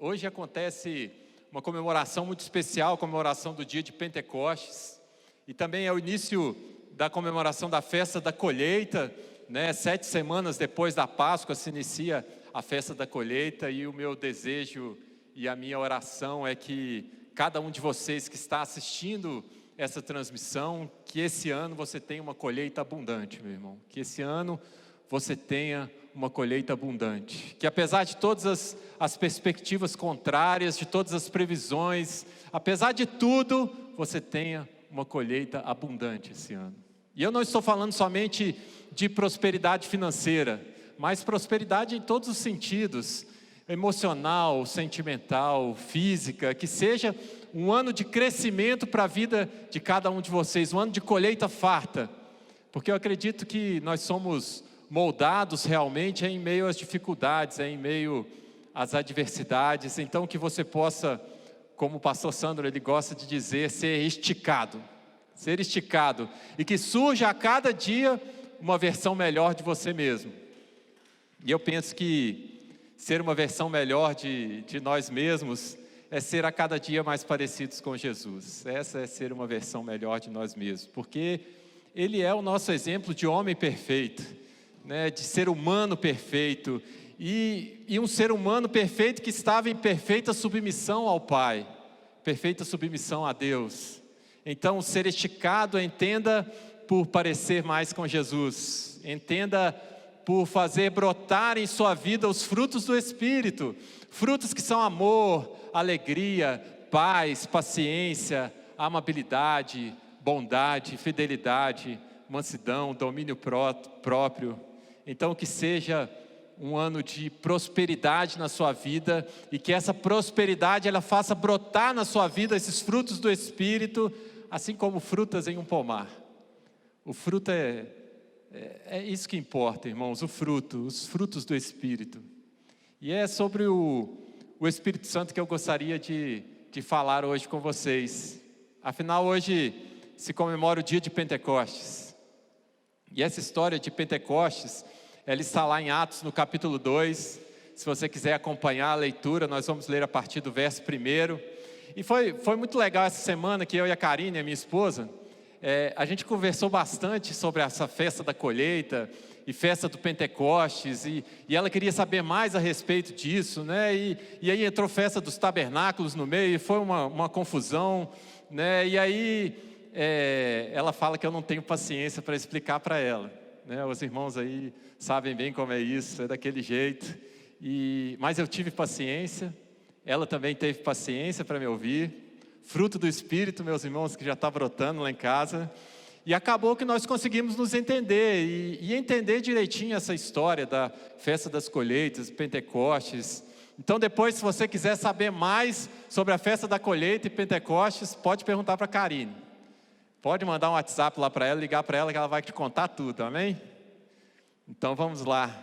Hoje acontece uma comemoração muito especial, a comemoração do dia de Pentecostes, e também é o início da comemoração da festa da colheita, né? 7 semanas depois da Páscoa se inicia a festa da colheita, e o meu desejo e a minha oração é que cada um de vocês que está assistindo essa transmissão, que esse ano você tenha uma colheita abundante, meu irmão, que esse ano você tenha uma colheita abundante, que apesar de todas as perspectivas contrárias, de todas as previsões, apesar de tudo, você tenha uma colheita abundante esse ano. E eu não estou falando somente de prosperidade financeira, mas prosperidade em todos os sentidos, emocional, sentimental, física, que seja um ano de crescimento para a vida de cada um de vocês, um ano de colheita farta, porque eu acredito que nós somos moldados realmente em meio às dificuldades, em meio às adversidades, então que você possa, como o pastor Sandro ele gosta de dizer, ser esticado, e que surja a cada dia uma versão melhor de você mesmo. E eu penso que ser uma versão melhor de nós mesmos é ser a cada dia mais parecidos com Jesus. Essa é ser uma versão melhor de nós mesmos, porque Ele é o nosso exemplo de homem perfeito, né, de ser humano perfeito, e um ser humano perfeito que estava em perfeita submissão ao Pai, perfeita submissão a Deus. Então, ser esticado, entenda por parecer mais com Jesus, entenda por fazer brotar em sua vida os frutos do Espírito, frutos que são amor, alegria, paz, paciência, amabilidade, bondade, fidelidade, mansidão, domínio próprio. Então que seja um ano de prosperidade na sua vida, e que essa prosperidade ela faça brotar na sua vida esses frutos do Espírito, assim como frutas em um pomar. O fruto é isso que importa, irmãos, os frutos do Espírito. E é sobre o Espírito Santo que eu gostaria de falar hoje com vocês. Afinal, hoje se comemora o dia de Pentecostes. E essa história de Pentecostes, ela está lá em Atos, no capítulo 2. Se você quiser acompanhar a leitura, nós vamos ler a partir do verso 1. E foi muito legal essa semana que eu e a Karine, a minha esposa, a gente conversou bastante sobre essa festa da colheita e festa do Pentecostes, e ela queria saber mais a respeito disso, né? E aí entrou festa dos tabernáculos no meio, e foi uma confusão, né? E aí ela fala que eu não tenho paciência para explicar para ela, né? Os irmãos aí sabem bem como é isso, é daquele jeito, mas eu tive paciência, ela também teve paciência para me ouvir, fruto do Espírito, meus irmãos, que já está brotando lá em casa. E acabou que nós conseguimos nos entender e entender direitinho essa história da festa das colheitas, Pentecostes. Então depois, se você quiser saber mais sobre a festa da colheita e Pentecostes, pode perguntar para a Karine. Pode mandar um WhatsApp lá para ela, ligar para ela, que ela vai te contar tudo, amém? Então vamos lá.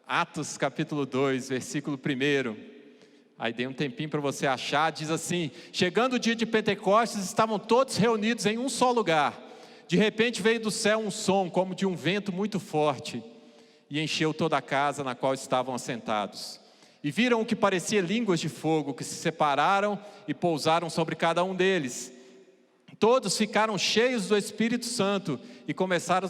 Atos capítulo 2, versículo 1. Aí dei um tempinho para você achar, diz assim: chegando o dia de Pentecostes, estavam todos reunidos em um só lugar. De repente veio do céu um som, como de um vento muito forte, e encheu toda a casa na qual estavam assentados. E viram o que parecia línguas de fogo, que se separaram e pousaram sobre cada um deles. Todos ficaram cheios do Espírito Santo, e começaram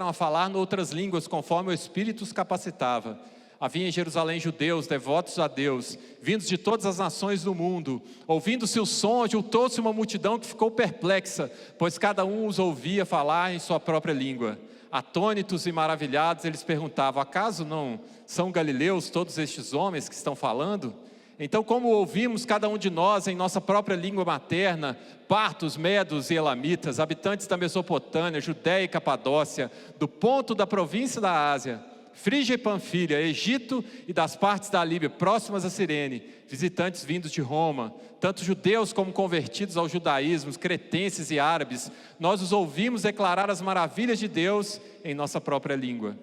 a falar em outras línguas, conforme o Espírito os capacitava. Havia em Jerusalém judeus, devotos a Deus, vindos de todas as nações do mundo. Ouvindo-se o som, juntou-se uma multidão que ficou perplexa, pois cada um os ouvia falar em sua própria língua. Atônitos e maravilhados, eles perguntavam: acaso não são galileus todos estes homens que estão falando? Então, como ouvimos cada um de nós em nossa própria língua materna, partos, medos e elamitas, habitantes da Mesopotâmia, Judéia e Capadócia, do ponto da província da Ásia, Frígia e Panfilha, Egito e das partes da Líbia, próximas a Cirene, visitantes vindos de Roma, tanto judeus como convertidos ao judaísmo, cretenses e árabes, nós os ouvimos declarar as maravilhas de Deus em nossa própria língua.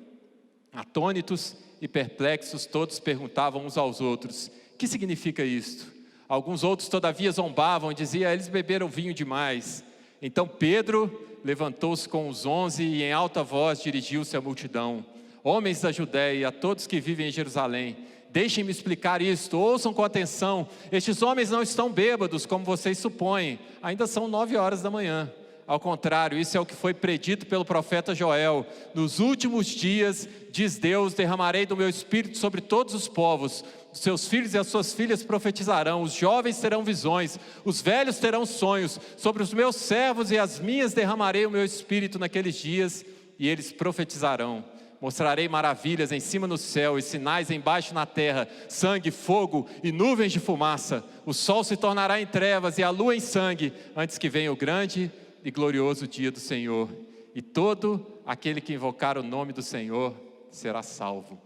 Atônitos e perplexos, todos perguntavam uns aos outros: que significa isto? Alguns outros todavia zombavam e diziam: eles beberam vinho demais. Então Pedro levantou-se com os 11 e em alta voz dirigiu-se à multidão: homens da Judéia, a todos que vivem em Jerusalém, Deixem-me explicar isto, ouçam com atenção. Estes homens não estão bêbados, como vocês supõem. Ainda são 9 horas da manhã. Ao contrário, isso é o que foi predito pelo profeta Joel. Nos últimos dias, diz Deus, derramarei do meu espírito sobre todos os povos. Os seus filhos e as suas filhas profetizarão, os jovens terão visões, os velhos terão sonhos. Sobre os meus servos e as minhas derramarei o meu espírito naqueles dias, e eles profetizarão. Mostrarei maravilhas em cima no céu e sinais embaixo na terra, sangue, fogo e nuvens de fumaça. O sol se tornará em trevas e a lua em sangue, antes que venha o grande e glorioso dia do Senhor. E todo aquele que invocar o nome do Senhor será salvo.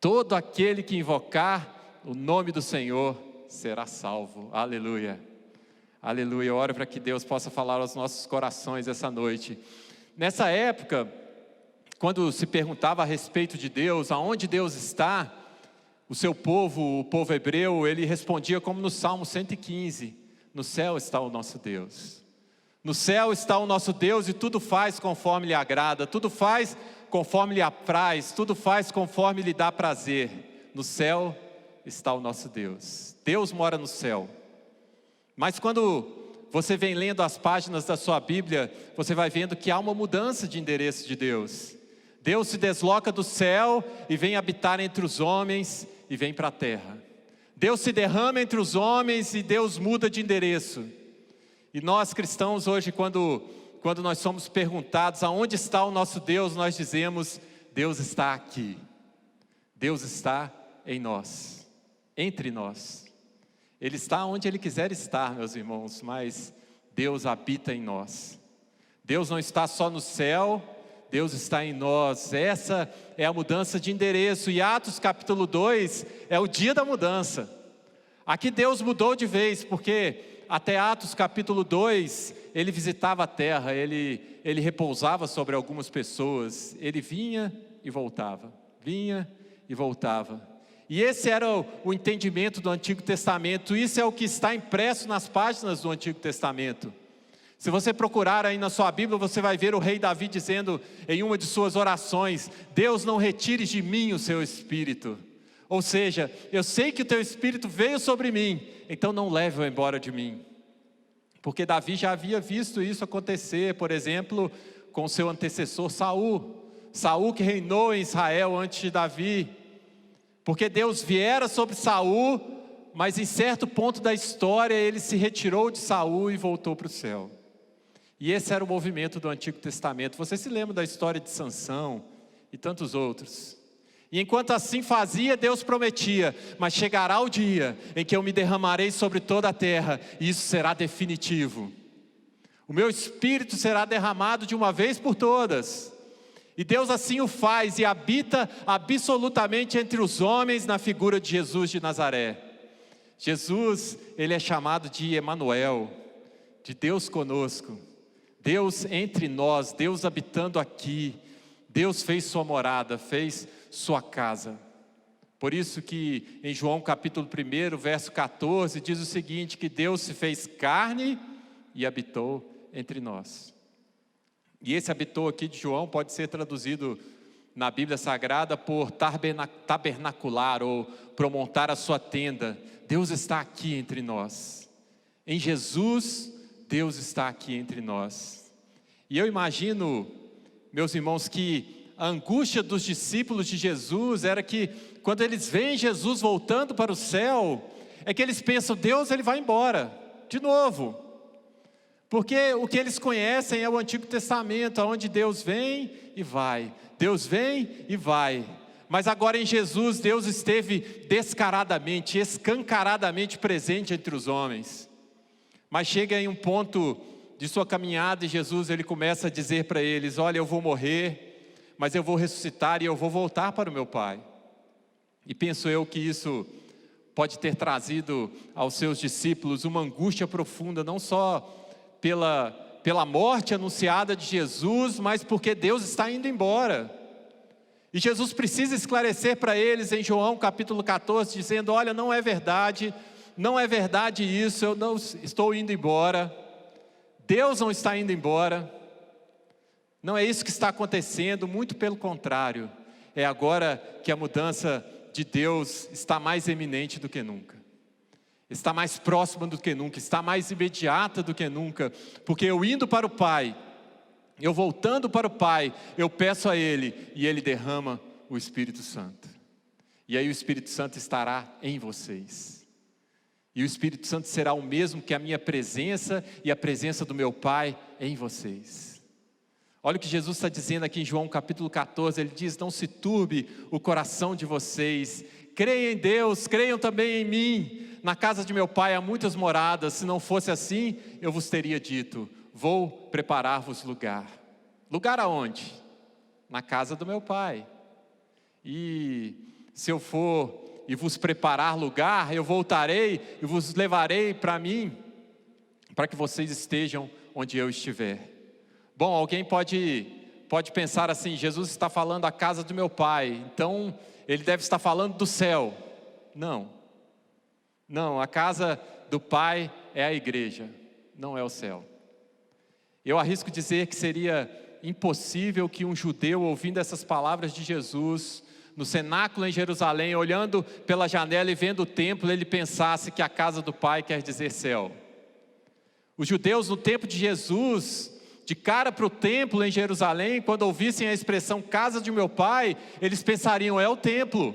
Todo aquele que invocar o nome do Senhor será salvo. Aleluia. Aleluia. Eu oro para que Deus possa falar aos nossos corações essa noite. Nessa época, quando se perguntava a respeito de Deus, aonde Deus está, o seu povo, o povo hebreu, ele respondia como no Salmo 115, no céu está o nosso Deus. No céu está o nosso Deus e tudo faz conforme lhe agrada, tudo faz conforme lhe apraz, tudo faz conforme lhe dá prazer. No céu está o nosso Deus. Deus mora no céu. Mas quando você vem lendo as páginas da sua Bíblia, você vai vendo que há uma mudança de endereço de Deus. Deus se desloca do céu e vem habitar entre os homens e vem para a terra. Deus se derrama entre os homens e Deus muda de endereço. E nós cristãos hoje, quando nós somos perguntados aonde está o nosso Deus, nós dizemos, Deus está aqui. Deus está em nós, entre nós. Ele está onde Ele quiser estar, meus irmãos, mas Deus habita em nós. Deus não está só no céu, Deus está em nós. Essa é a mudança de endereço. E Atos capítulo 2 é o dia da mudança. Aqui Deus mudou de vez, porque até Atos capítulo 2, Ele visitava a terra, Ele repousava sobre algumas pessoas. Ele vinha e voltava, vinha e voltava. E esse era o entendimento do Antigo Testamento. Isso é o que está impresso nas páginas do Antigo Testamento. Se você procurar aí na sua Bíblia, você vai ver o rei Davi dizendo em uma de suas orações, Deus, não retires de mim o seu espírito. Ou seja, eu sei que o teu espírito veio sobre mim, então não leve-o embora de mim. Porque Davi já havia visto isso acontecer, por exemplo, com seu antecessor Saul. Saul que reinou em Israel antes de Davi. Porque Deus viera sobre Saul, mas em certo ponto da história ele se retirou de Saul e voltou para o céu. E esse era o movimento do Antigo Testamento. Você se lembra da história de Sansão e tantos outros. E enquanto assim fazia, Deus prometia, mas chegará o dia em que eu me derramarei sobre toda a terra, e isso será definitivo. O meu espírito será derramado de uma vez por todas. E Deus assim o faz e habita absolutamente entre os homens na figura de Jesus de Nazaré. Jesus, ele é chamado de Emanuel, de Deus conosco. Deus entre nós, Deus habitando aqui. Deus fez sua morada, fez sua casa. Por isso que em João capítulo 1, verso 14, diz o seguinte, que Deus se fez carne e habitou entre nós. E esse habitou aqui de João pode ser traduzido na Bíblia Sagrada por tabernacular ou promontar a sua tenda. Deus está aqui entre nós. Em Jesus, Deus está aqui entre nós. E eu imagino, meus irmãos, que a angústia dos discípulos de Jesus era que quando eles veem Jesus voltando para o céu, é que eles pensam, Deus ele vai embora, de novo. Porque o que eles conhecem é o Antigo Testamento, onde Deus vem e vai. Deus vem e vai. Mas agora em Jesus, Deus esteve descaradamente, escancaradamente presente entre os homens. Mas chega em um ponto de sua caminhada e Jesus ele começa a dizer para eles, olha, eu vou morrer, mas eu vou ressuscitar e eu vou voltar para o meu Pai. E penso eu que isso pode ter trazido aos seus discípulos uma angústia profunda, não só pela morte anunciada de Jesus, mas porque Deus está indo embora. E Jesus precisa esclarecer para eles em João capítulo 14, dizendo, olha, não é verdade isso, eu não estou indo embora, Deus não está indo embora, não é isso que está acontecendo, muito pelo contrário, é agora que a mudança de Deus está mais eminente do que nunca. Está mais próxima do que nunca, está mais imediata do que nunca, porque eu indo para o Pai, eu voltando para o Pai, eu peço a Ele e Ele derrama o Espírito Santo. E aí o Espírito Santo estará em vocês. E o Espírito Santo será o mesmo que a minha presença e a presença do meu Pai em vocês. Olha o que Jesus está dizendo aqui em João capítulo 14, Ele diz: não se turbe o coração de vocês, creiam em Deus, creiam também em mim. Na casa de meu Pai há muitas moradas, se não fosse assim, eu vos teria dito, vou preparar-vos lugar. Lugar aonde? Na casa do meu Pai. E se eu for e vos preparar lugar, eu voltarei e vos levarei para mim, para que vocês estejam onde eu estiver. Bom, alguém pode pensar assim: Jesus está falando a casa do meu Pai, então Ele deve estar falando do céu. Não, a casa do Pai é a igreja, não é o céu. Eu arrisco dizer que seria impossível que um judeu, ouvindo essas palavras de Jesus, no cenáculo em Jerusalém, olhando pela janela e vendo o templo, ele pensasse que a casa do Pai quer dizer céu. Os judeus no tempo de Jesus, de cara para o templo em Jerusalém, quando ouvissem a expressão casa de meu Pai, eles pensariam: é o templo.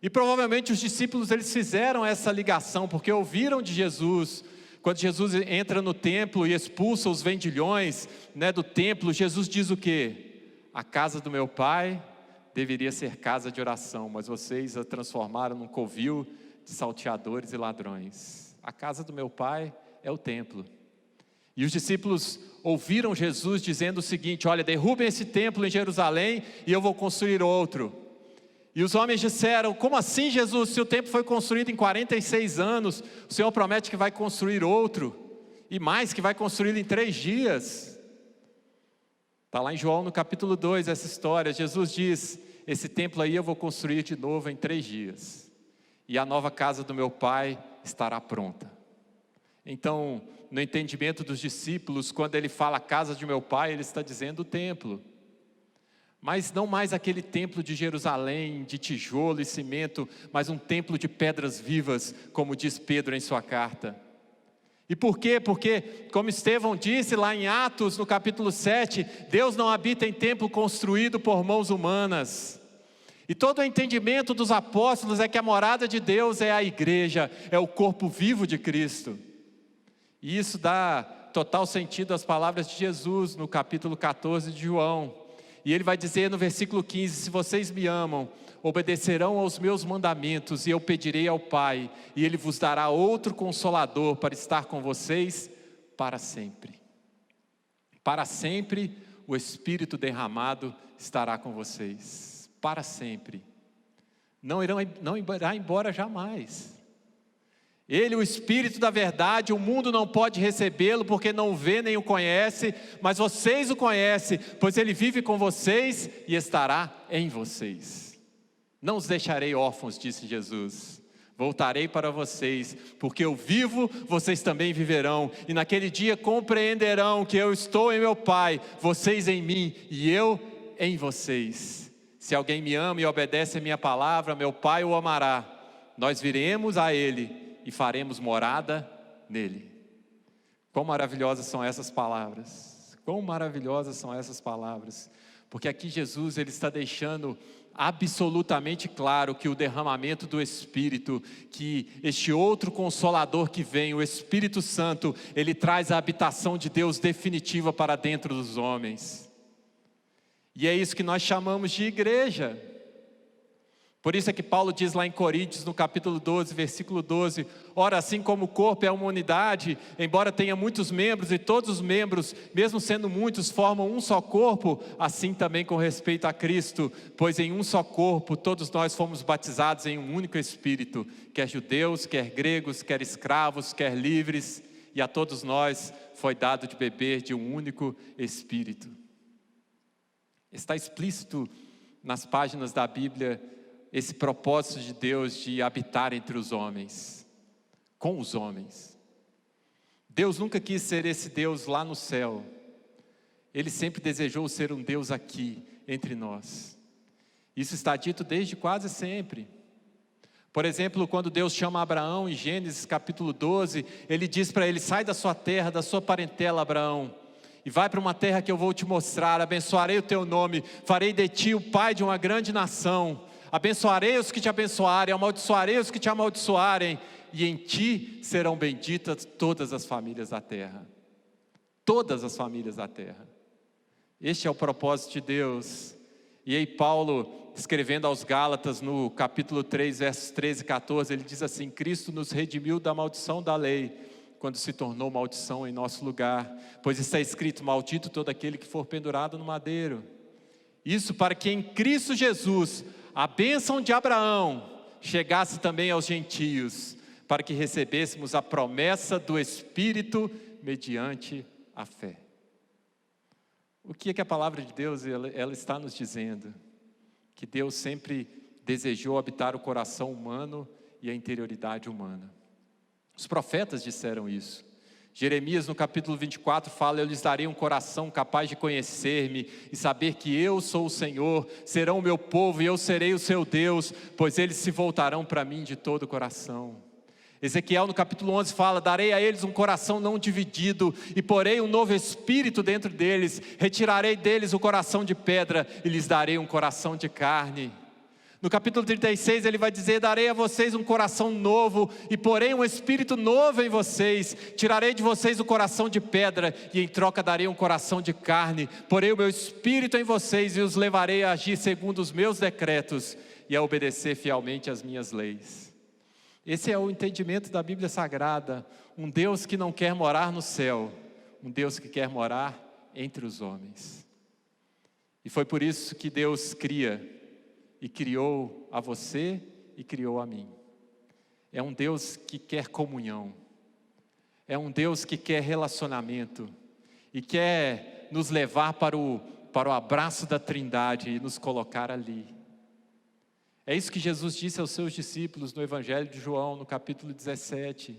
E provavelmente os discípulos, eles fizeram essa ligação, porque ouviram de Jesus. Quando Jesus entra no templo e expulsa os vendilhões, do templo, Jesus diz o quê? A casa do meu Pai deveria ser casa de oração, mas vocês a transformaram num covil de salteadores e ladrões. A casa do meu Pai é o templo. E os discípulos ouviram Jesus dizendo o seguinte: olha, derrubem esse templo em Jerusalém e eu vou construir outro. E os homens disseram: como assim, Jesus? Se o templo foi construído em 46 anos, o Senhor promete que vai construir outro, e mais, que vai construí-lo em 3 dias. Está lá em João no capítulo 2 essa história. Jesus diz: esse templo aí eu vou construir de novo em 3 dias, e a nova casa do meu Pai estará pronta. Então, no entendimento dos discípulos, quando ele fala casa de meu Pai, ele está dizendo o templo. Mas não mais aquele templo de Jerusalém, de tijolo e cimento, mas um templo de pedras vivas, como diz Pedro em sua carta. E por quê? Porque, como Estevão disse lá em Atos, no capítulo 7, Deus não habita em templo construído por mãos humanas. E todo o entendimento dos apóstolos é que a morada de Deus é a igreja, é o corpo vivo de Cristo. E isso dá total sentido às palavras de Jesus no capítulo 14 de João. E ele vai dizer no versículo 15: se vocês me amam, obedecerão aos meus mandamentos, e eu pedirei ao Pai, e Ele vos dará outro Consolador para estar com vocês para sempre. Para sempre o Espírito derramado estará com vocês, para sempre. Não irá embora jamais. Ele, o Espírito da verdade, o mundo não pode recebê-lo porque não o vê nem o conhece, mas vocês o conhecem, pois ele vive com vocês e estará em vocês. Não os deixarei órfãos, disse Jesus, voltarei para vocês, porque eu vivo, vocês também viverão, e naquele dia compreenderão que eu estou em meu Pai, vocês em mim e eu em vocês. Se alguém me ama e obedece a minha palavra, meu Pai o amará, nós viremos a ele e faremos morada nele. Quão maravilhosas são essas palavras, quão maravilhosas são essas palavras, porque aqui Jesus, ele está deixando absolutamente claro que o derramamento do Espírito, que este outro Consolador que vem, o Espírito Santo, ele traz a habitação de Deus definitiva para dentro dos homens, e é isso que nós chamamos de igreja. Por isso é que Paulo diz lá em Coríntios, no capítulo 12, versículo 12, ora, assim como o corpo é uma unidade, embora tenha muitos membros, e todos os membros, mesmo sendo muitos, formam um só corpo, assim também com respeito a Cristo, pois em um só corpo, todos nós fomos batizados em um único Espírito, quer judeus, quer gregos, quer escravos, quer livres, e a todos nós foi dado de beber de um único Espírito. Está explícito nas páginas da Bíblia esse propósito de Deus de habitar entre os homens, com os homens. Deus nunca quis ser esse Deus lá no céu, Ele sempre desejou ser um Deus aqui, entre nós. Isso está dito desde quase sempre. Por exemplo, quando Deus chama Abraão em Gênesis capítulo 12, Ele diz para ele: sai da sua terra, da sua parentela, Abraão, e vai para uma terra que eu vou te mostrar, abençoarei o teu nome, farei de ti o pai de uma grande nação, abençoarei os que te abençoarem, amaldiçoarei os que te amaldiçoarem, e em ti serão benditas todas as famílias da terra. Todas as famílias da terra. Este é o propósito de Deus. E aí Paulo, escrevendo aos Gálatas no capítulo 3, versos 13 e 14, ele diz assim: Cristo nos redimiu da maldição da lei, quando se tornou maldição em nosso lugar, pois está escrito: maldito todo aquele que for pendurado no madeiro. Isso para que em Cristo Jesus a bênção de Abraão chegasse também aos gentios, para que recebêssemos a promessa do Espírito mediante a fé. O que é que a palavra de Deus ela está nos dizendo? Que Deus sempre desejou habitar o coração humano e a interioridade humana. Os profetas disseram isso. Jeremias no capítulo 24 fala: eu lhes darei um coração capaz de conhecer-me e saber que eu sou o Senhor, serão o meu povo e eu serei o seu Deus, pois eles se voltarão para mim de todo o coração. Ezequiel no capítulo 11 fala: darei a eles um coração não dividido e porei um novo espírito dentro deles, retirarei deles o coração de pedra e lhes darei um coração de carne. No capítulo 36 ele vai dizer: darei a vocês um coração novo e porei um espírito novo em vocês, tirarei de vocês o coração de pedra e em troca darei um coração de carne, porei o meu espírito em vocês e os levarei a agir segundo os meus decretos e a obedecer fielmente às minhas leis. Esse é o entendimento da Bíblia Sagrada, um Deus que não quer morar no céu, um Deus que quer morar entre os homens. E foi por isso que Deus cria, e criou a você e criou a mim. É um Deus que quer comunhão, é um Deus que quer relacionamento, e quer nos levar para o abraço da Trindade e nos colocar ali. É isso que Jesus disse aos seus discípulos no Evangelho de João, no capítulo 17.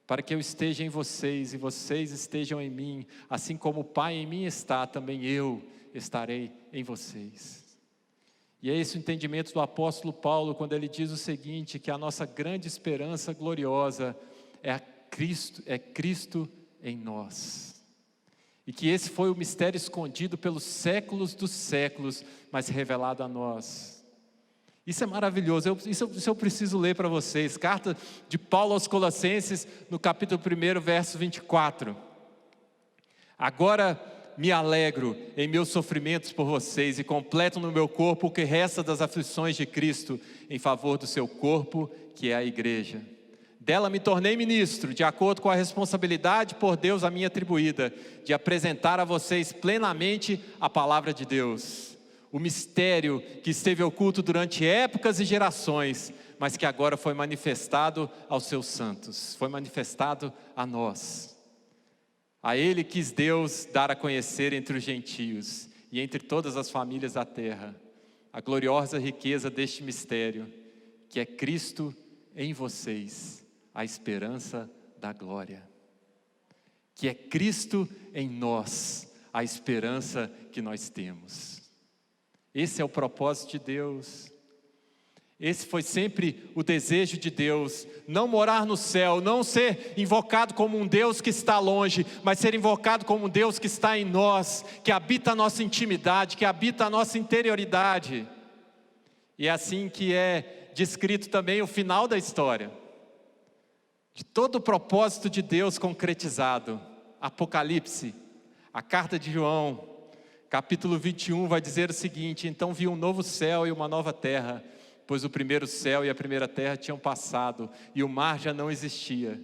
Para que eu esteja em vocês e vocês estejam em mim, assim como o Pai em mim está, também eu estarei em vocês. E é esse o entendimento do apóstolo Paulo, quando ele diz o seguinte: que a nossa grande esperança gloriosa é Cristo em nós. E que esse foi o mistério escondido pelos séculos dos séculos, mas revelado a nós. Isso é maravilhoso, isso eu preciso ler para vocês. Carta de Paulo aos Colossenses, no capítulo 1, verso 24. Agora me alegro em meus sofrimentos por vocês e completo no meu corpo o que resta das aflições de Cristo, em favor do seu corpo, que é a igreja. Dela me tornei ministro, de acordo com a responsabilidade por Deus a mim atribuída, de apresentar a vocês plenamente a palavra de Deus. O mistério que esteve oculto durante épocas e gerações, mas que agora foi manifestado aos seus santos, foi manifestado a nós. A Ele quis Deus dar a conhecer entre os gentios e entre todas as famílias da terra, a gloriosa riqueza deste mistério, que é Cristo em vocês, a esperança da glória. Que é Cristo em nós, a esperança que nós temos. Esse é o propósito de Deus. Esse foi sempre o desejo de Deus, não morar no céu, não ser invocado como um Deus que está longe, mas ser invocado como um Deus que está em nós, que habita a nossa intimidade, que habita a nossa interioridade. E é assim que é descrito também o final da história, de todo o propósito de Deus concretizado. Apocalipse, a carta de João, capítulo 21 vai dizer o seguinte: então vi um novo céu e uma nova terra, pois o primeiro céu e a primeira terra tinham passado, e o mar já não existia.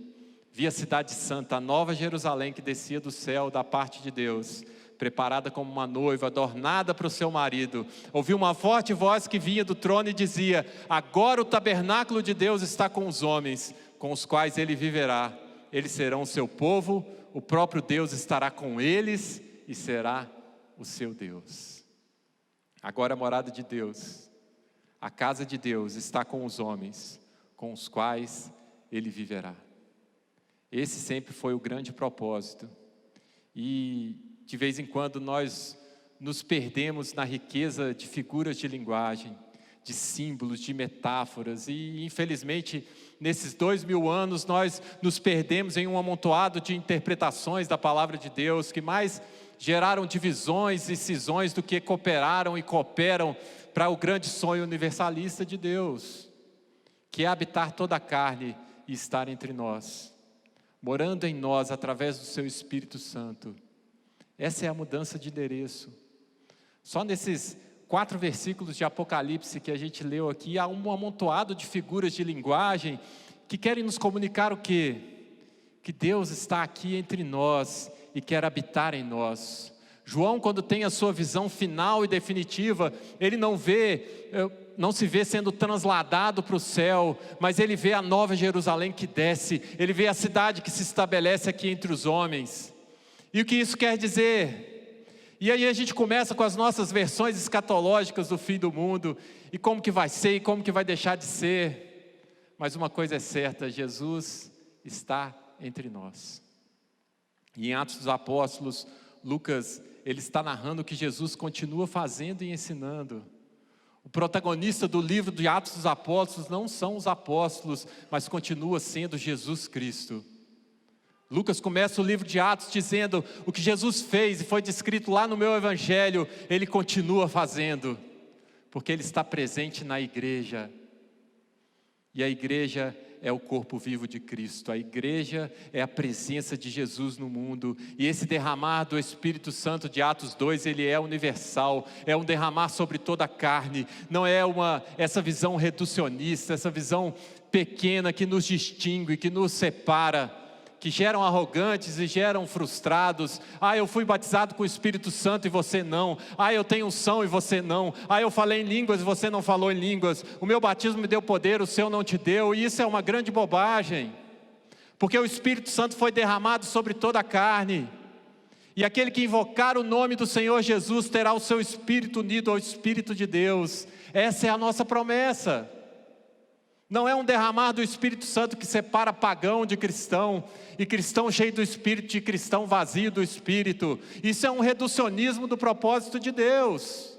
Vi a cidade santa, a nova Jerusalém, que descia do céu da parte de Deus, preparada como uma noiva, adornada para o seu marido. Ouvi uma forte voz que vinha do trono e dizia: agora o tabernáculo de Deus está com os homens, com os quais ele viverá. Eles serão o seu povo, o próprio Deus estará com eles e será o seu Deus. Agora a morada de Deus, a casa de Deus está com os homens, com os quais ele viverá. Esse sempre foi o grande propósito. E de vez em quando nós nos perdemos na riqueza de figuras de linguagem, de símbolos, de metáforas, e infelizmente nesses 2000 anos nós nos perdemos em um amontoado de interpretações da palavra de Deus, que mais geraram divisões e cisões do que cooperaram e cooperam para o grande sonho universalista de Deus, que é habitar toda a carne e estar entre nós, morando em nós através do seu Espírito Santo. Essa é a mudança de endereço. Só nesses 4 versículos de Apocalipse que a gente leu aqui, há um amontoado de figuras de linguagem que querem nos comunicar o quê? Que Deus está aqui entre nós e quer habitar em nós. João, quando tem a sua visão final e definitiva, ele não se vê sendo transladado para o céu, mas ele vê a nova Jerusalém que desce, ele vê a cidade que se estabelece aqui entre os homens. E o que isso quer dizer? E aí a gente começa com as nossas versões escatológicas do fim do mundo, e como que vai ser, e como que vai deixar de ser. Mas uma coisa é certa, Jesus está entre nós. E em Atos dos Apóstolos, Lucas, ele está narrando o que Jesus continua fazendo e ensinando. O protagonista do livro de Atos dos Apóstolos não são os apóstolos, mas continua sendo Jesus Cristo. Lucas começa o livro de Atos dizendo o que Jesus fez e foi descrito lá no meu evangelho, ele continua fazendo, porque ele está presente na igreja. E a igreja é o corpo vivo de Cristo, a igreja é a presença de Jesus no mundo, e esse derramar do Espírito Santo de Atos 2, ele é universal, é um derramar sobre toda a carne, não é essa visão reducionista, essa visão pequena que nos distingue, que nos separa, que geram arrogantes e geram frustrados. Eu fui batizado com o Espírito Santo e você não. Eu tenho unção e você não. Eu falei em línguas e você não falou em línguas. O meu batismo me deu poder, o seu não te deu. E isso é uma grande bobagem, porque o Espírito Santo foi derramado sobre toda a carne, e aquele que invocar o nome do Senhor Jesus terá o seu espírito unido ao Espírito de Deus. Essa é a nossa promessa. Não é um derramar do Espírito Santo que separa pagão de cristão, e cristão cheio do Espírito de cristão vazio do Espírito. Isso é um reducionismo do propósito de Deus,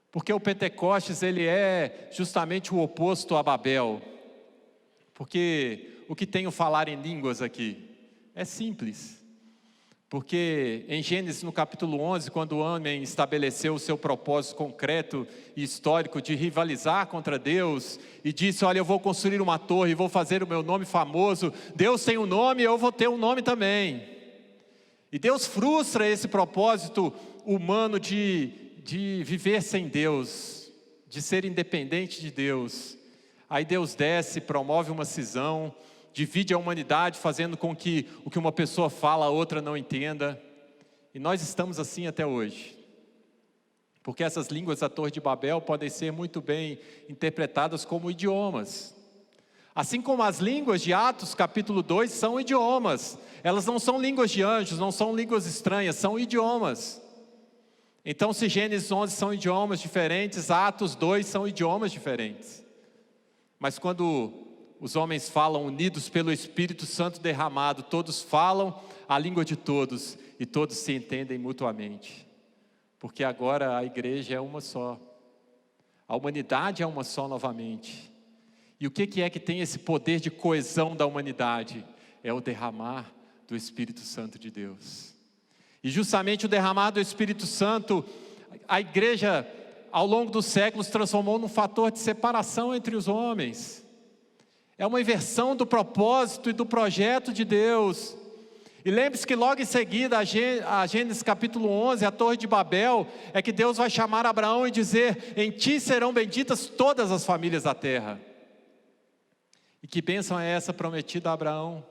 porque o Pentecostes, ele é justamente o oposto a Babel. Porque o que tem o falar em línguas aqui é simples. Porque em Gênesis no capítulo 11, quando o homem estabeleceu o seu propósito concreto e histórico de rivalizar contra Deus, e disse, olha, eu vou construir uma torre, vou fazer o meu nome famoso, Deus tem um nome, eu vou ter um nome também. E Deus frustra esse propósito humano de viver sem Deus, de ser independente de Deus. Aí Deus desce, promove uma cisão, divide a humanidade, fazendo com que o que uma pessoa fala, a outra não entenda. E nós estamos assim até hoje. Porque essas línguas da Torre de Babel podem ser muito bem interpretadas como idiomas. Assim como as línguas de Atos capítulo 2 são idiomas. Elas não são línguas de anjos, não são línguas estranhas, são idiomas. Então, se Gênesis 11 são idiomas diferentes, Atos 2 são idiomas diferentes. Mas quando os homens falam unidos pelo Espírito Santo derramado, todos falam a língua de todos e todos se entendem mutuamente, porque agora a igreja é uma só, a humanidade é uma só novamente. E o que é que tem esse poder de coesão da humanidade? É o derramar do Espírito Santo de Deus. E justamente o derramar do Espírito Santo, a igreja ao longo dos séculos transformou num fator de separação entre os homens. É uma inversão do propósito e do projeto de Deus. E lembre-se que logo em seguida, a Gênesis capítulo 11, a Torre de Babel, é que Deus vai chamar Abraão e dizer, em ti serão benditas todas as famílias da terra. E que bênção é essa prometida a Abraão?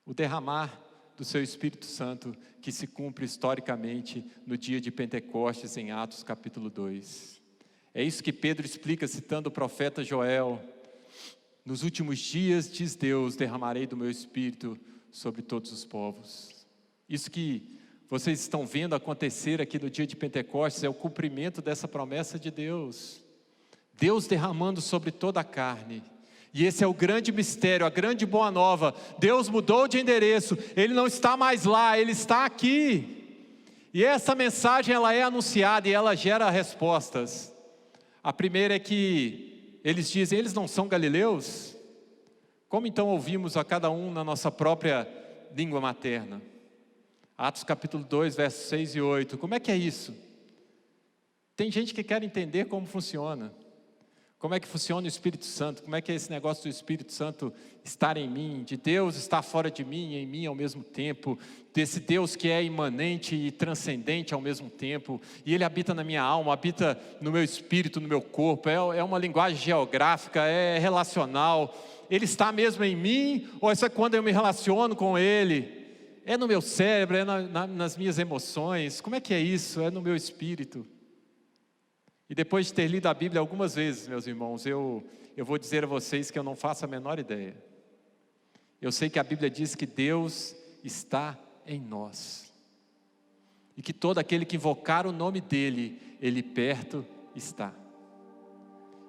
O derramar do seu Espírito Santo, que se cumpre historicamente no dia de Pentecostes, em Atos capítulo 2. É isso que Pedro explica citando o profeta Joel. Nos últimos dias, diz Deus, derramarei do meu Espírito sobre todos os povos. Isso que vocês estão vendo acontecer aqui no dia de Pentecostes é o cumprimento dessa promessa de Deus. Deus derramando sobre toda a carne. E esse é o grande mistério, a grande boa nova. Deus mudou de endereço, Ele não está mais lá, Ele está aqui. E essa mensagem, ela é anunciada e ela gera respostas. A primeira é que eles dizem: eles não são galileus? Como então ouvimos a cada um na nossa própria língua materna? Atos capítulo 2, versos 6 e 8. Como é que é isso? Tem gente que quer entender como funciona. Como é que funciona o Espírito Santo? Como é que é esse negócio do Espírito Santo estar em mim, de Deus estar fora de mim e em mim ao mesmo tempo, desse Deus que é imanente e transcendente ao mesmo tempo, e Ele habita na minha alma, habita no meu espírito, no meu corpo, é uma linguagem geográfica, é relacional. Ele está mesmo em mim, ou isso é quando eu me relaciono com Ele? É no meu cérebro, é nas minhas emoções? Como é que é isso? É no meu espírito? E depois de ter lido a Bíblia algumas vezes, meus irmãos, eu vou dizer a vocês que eu não faço a menor ideia. Eu sei que a Bíblia diz que Deus está em nós, e que todo aquele que invocar o nome dEle, Ele perto está.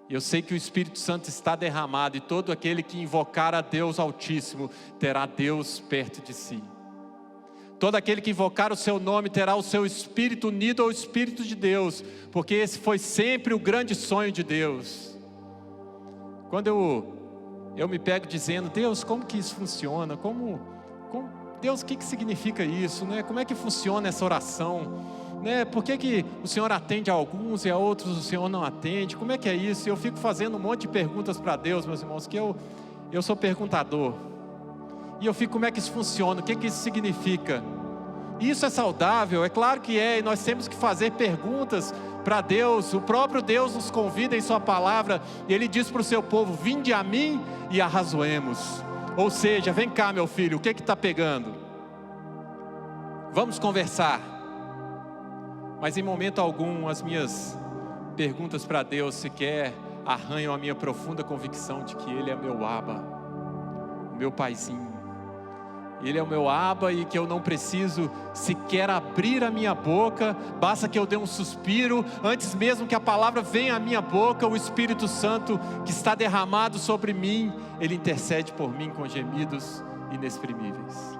Eu sei que o Espírito Santo está derramado, e todo aquele que invocar a Deus Altíssimo, terá Deus perto de si. Todo aquele que invocar o seu nome terá o seu espírito unido ao Espírito de Deus, porque esse foi sempre o grande sonho de Deus. Quando eu me pego dizendo: Deus, como que isso funciona? Deus, o que significa isso? Né? Como é que funciona essa oração? Né? Por que o Senhor atende a alguns e a outros o Senhor não atende? Como é que é isso? Eu fico fazendo um monte de perguntas para Deus, meus irmãos, que eu sou perguntador. E eu fico: como é que isso funciona? O que isso significa? E isso é saudável? É claro que é, e nós temos que fazer perguntas para Deus. O próprio Deus nos convida em sua palavra, e Ele diz para o seu povo: vinde a mim e arrazoemos. Ou seja, vem cá, meu filho, o que está pegando? Vamos conversar. Mas em momento algum as minhas perguntas para Deus sequer arranham a minha profunda convicção de que Ele é meu Abba, o meu paizinho. Ele é o meu Abba, e que eu não preciso sequer abrir a minha boca, basta que eu dê um suspiro, antes mesmo que a palavra venha à minha boca, o Espírito Santo que está derramado sobre mim, Ele intercede por mim com gemidos inexprimíveis.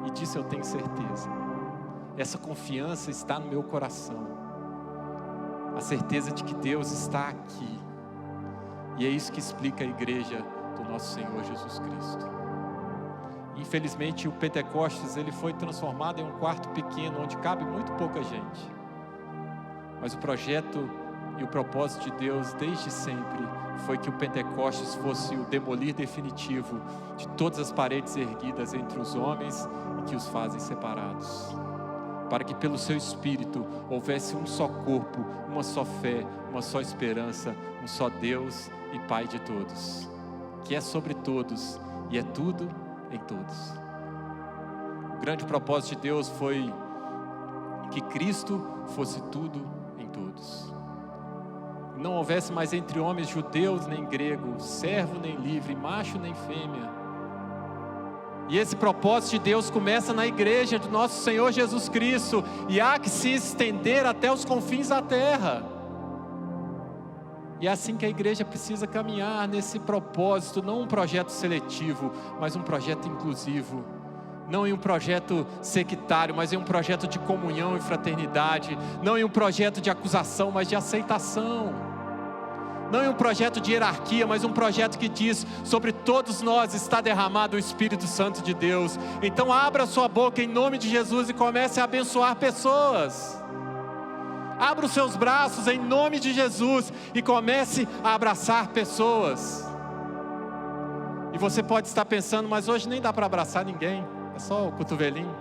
E disso eu tenho certeza. Essa confiança está no meu coração, a certeza de que Deus está aqui, e é isso que explica a igreja do nosso Senhor Jesus Cristo. Infelizmente o Pentecostes, ele foi transformado em um quarto pequeno, onde cabe muito pouca gente. Mas o projeto e o propósito de Deus desde sempre foi que o Pentecostes fosse o demolir definitivo de todas as paredes erguidas entre os homens e que os fazem separados, para que pelo seu Espírito houvesse um só corpo, uma só fé, uma só esperança, um só Deus e Pai de todos, que é sobre todos e é tudo em todos. O grande propósito de Deus foi que Cristo fosse tudo em todos. Não houvesse mais entre homens judeus nem gregos, servo nem livre, macho nem fêmea. E esse propósito de Deus começa na igreja do nosso Senhor Jesus Cristo, e há que se estender até os confins da terra. E é assim que a igreja precisa caminhar nesse propósito, não um projeto seletivo, mas um projeto inclusivo. Não em um projeto sectário, mas em um projeto de comunhão e fraternidade. Não em um projeto de acusação, mas de aceitação. Não em um projeto de hierarquia, mas um projeto que diz: sobre todos nós está derramado o Espírito Santo de Deus. Então abra sua boca em nome de Jesus e comece a abençoar pessoas. Abra os seus braços em nome de Jesus e comece a abraçar pessoas. E você pode estar pensando: mas hoje nem dá para abraçar ninguém, é só o cotovelinho.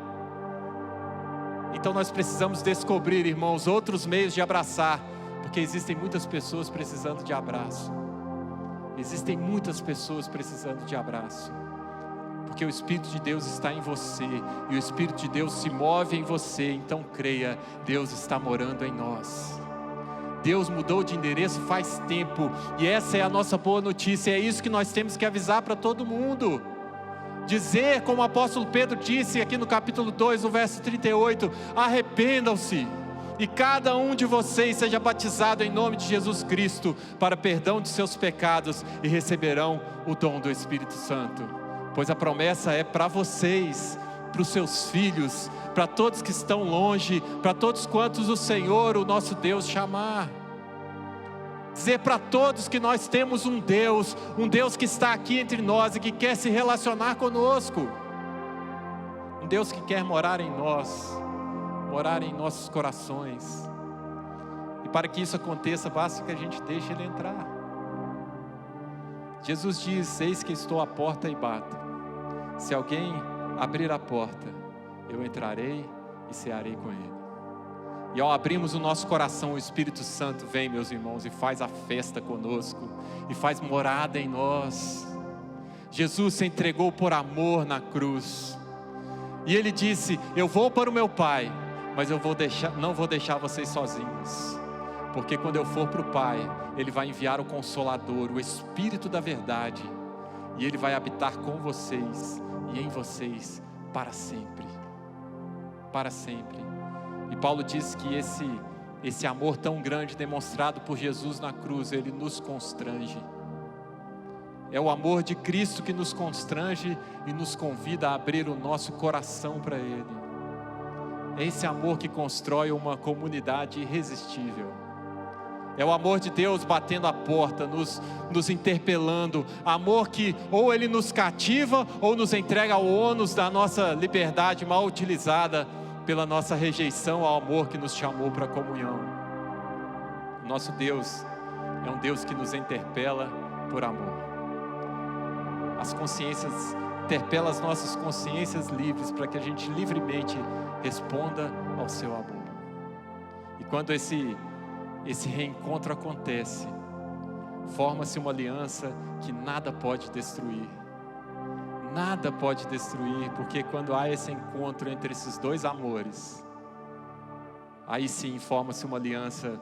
Então nós precisamos descobrir, irmãos, outros meios de abraçar, porque existem muitas pessoas precisando de abraço. Existem muitas pessoas precisando de abraço, porque o Espírito de Deus está em você, e o Espírito de Deus se move em você. Então creia, Deus está morando em nós. Deus mudou de endereço faz tempo, e essa é a nossa boa notícia. É isso que nós temos que avisar para todo mundo. Dizer, como o apóstolo Pedro disse aqui no capítulo 2, no verso 38, arrependam-se, e cada um de vocês seja batizado em nome de Jesus Cristo, para perdão de seus pecados, e receberão o dom do Espírito Santo. Pois a promessa é para vocês, para os seus filhos, para todos que estão longe, para todos quantos o Senhor, o nosso Deus, chamar. Dizer para todos que nós temos um Deus que está aqui entre nós e que quer se relacionar conosco. Um Deus que quer morar em nós, morar em nossos corações. E para que isso aconteça, basta que a gente deixe Ele entrar. Jesus diz: eis que estou à porta e bato. Se alguém abrir a porta, eu entrarei e cearei com ele. E ao abrirmos o nosso coração, o Espírito Santo vem, meus irmãos, e faz a festa conosco, e faz morada em nós. Jesus se entregou por amor na cruz, e Ele disse: eu vou para o meu Pai, mas eu não vou deixar vocês sozinhos, porque quando eu for para o Pai, Ele vai enviar o Consolador, o Espírito da verdade, e Ele vai habitar com vocês e em vocês para sempre. Para sempre. E Paulo diz que esse amor tão grande demonstrado por Jesus na cruz, ele nos constrange. É o amor de Cristo que nos constrange e nos convida a abrir o nosso coração para Ele. É esse amor que constrói uma comunidade irresistível. É o amor de Deus batendo a porta, nos interpelando. Amor que ou Ele nos cativa ou nos entrega ao ônus da nossa liberdade mal utilizada pela nossa rejeição ao amor que nos chamou para a comunhão. Nosso Deus é um Deus que nos interpela por amor. Interpela as nossas consciências livres para que a gente livremente responda ao seu amor. E quando esse reencontro acontece, forma-se uma aliança que nada pode destruir. Nada pode destruir, porque quando há esse encontro entre esses dois amores, aí sim forma-se uma aliança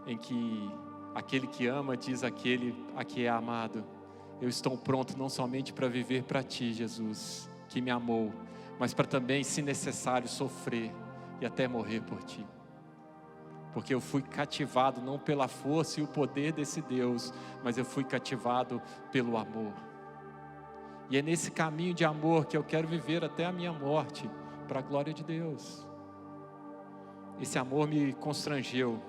em que aquele que ama diz àquele a que é amado: eu estou pronto não somente para viver para ti, Jesus, que me amou, mas para também, se necessário, sofrer e até morrer por ti. Porque eu fui cativado não pela força e o poder desse Deus, mas eu fui cativado pelo amor. E é nesse caminho de amor que eu quero viver até a minha morte, para a glória de Deus. Esse amor me constrangeu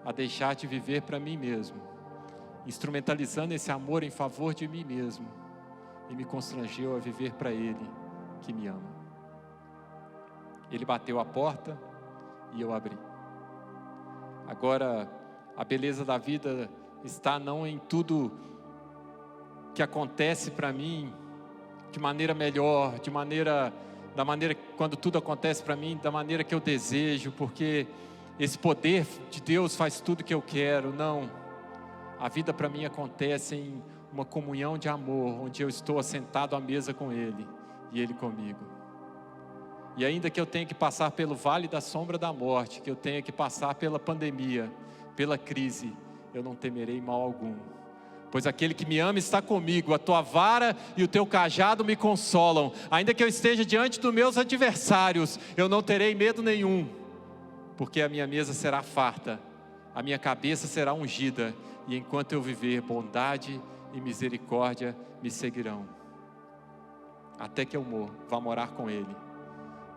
a deixar de viver para mim mesmo, instrumentalizando esse amor em favor de mim mesmo, e me constrangeu a viver para Ele, que me ama. Ele bateu a porta e eu abri. Agora, a beleza da vida está não em tudo que acontece para mim de maneira melhor, da maneira quando tudo acontece para mim, da maneira que eu desejo, porque esse poder de Deus faz tudo que eu quero. Não, a vida para mim acontece em uma comunhão de amor, onde eu estou assentado à mesa com Ele e Ele comigo. E ainda que eu tenha que passar pelo vale da sombra da morte, que eu tenha que passar pela pandemia, pela crise, eu não temerei mal algum, pois aquele que me ama está comigo. A tua vara e o teu cajado me consolam. Ainda que eu esteja diante dos meus adversários, eu não terei medo nenhum, porque a minha mesa será farta, a minha cabeça será ungida, e enquanto eu viver, bondade e misericórdia me seguirão, até que eu vá morar com Ele,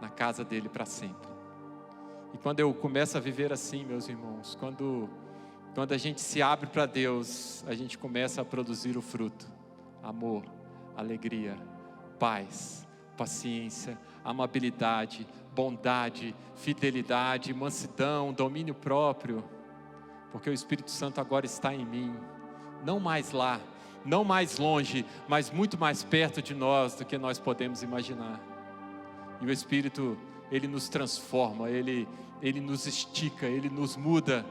na casa dele para sempre. E quando eu começo a viver assim, meus irmãos, quando a gente se abre para Deus, a gente começa a produzir o fruto: amor, alegria, paz, paciência, amabilidade, bondade, fidelidade, mansidão, domínio próprio, porque o Espírito Santo agora está em mim, não mais lá, não mais longe, mas muito mais perto de nós do que nós podemos imaginar. E o Espírito, Ele nos transforma, Ele nos estica, Ele nos muda.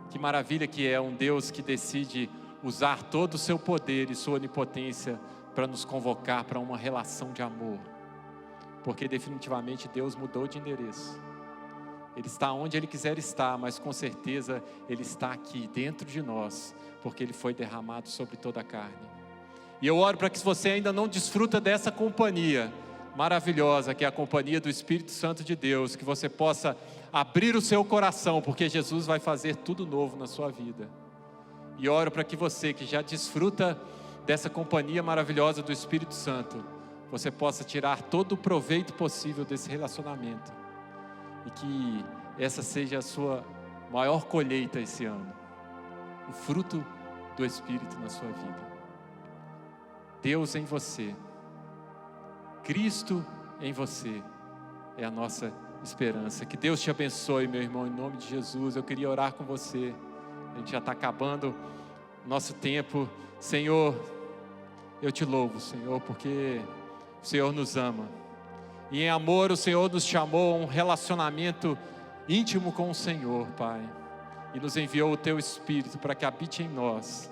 Que maravilha que é um Deus que decide usar todo o seu poder e sua onipotência para nos convocar para uma relação de amor. Porque definitivamente Deus mudou de endereço. Ele está onde Ele quiser estar, mas com certeza Ele está aqui dentro de nós, porque Ele foi derramado sobre toda a carne. E eu oro para que, se você ainda não desfruta dessa companhia maravilhosa, que é a companhia do Espírito Santo de Deus, que você possa abrir o seu coração, porque Jesus vai fazer tudo novo na sua vida. E oro para que você, que já desfruta dessa companhia maravilhosa do Espírito Santo, você possa tirar todo o proveito possível desse relacionamento, e que essa seja a sua maior colheita esse ano, o fruto do Espírito na sua vida. Deus em você, Cristo em você, é a nossa esperança. Que Deus te abençoe, meu irmão, em nome de Jesus. Eu queria orar com você. A gente já está acabando nosso tempo. Senhor, eu te louvo, Senhor, porque o Senhor nos ama, e em amor o Senhor nos chamou a um relacionamento íntimo com o Senhor, Pai, e nos enviou o Teu Espírito para que habite em nós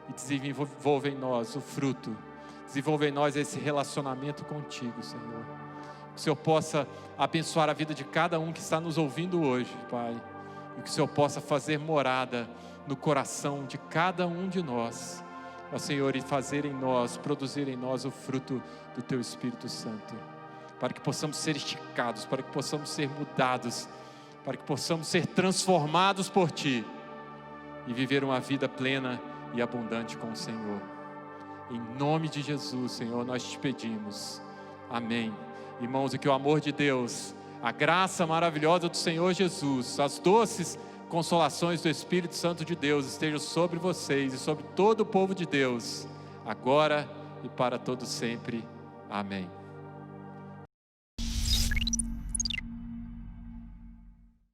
e desenvolva em nós o fruto, desenvolva em nós esse relacionamento contigo, Senhor. Que o Senhor possa abençoar a vida de cada um que está nos ouvindo hoje, Pai, e que o Senhor possa fazer morada no coração de cada um de nós, ó Senhor, e fazer em nós, produzir em nós o fruto do Teu Espírito Santo, para que possamos ser esticados, para que possamos ser mudados, para que possamos ser transformados por Ti e viver uma vida plena e abundante com o Senhor. Em nome de Jesus, Senhor, nós te pedimos. Amém. Irmãos, e que o amor de Deus, a graça maravilhosa do Senhor Jesus, as doces consolações do Espírito Santo de Deus estejam sobre vocês e sobre todo o povo de Deus, agora e para todo sempre. Amém.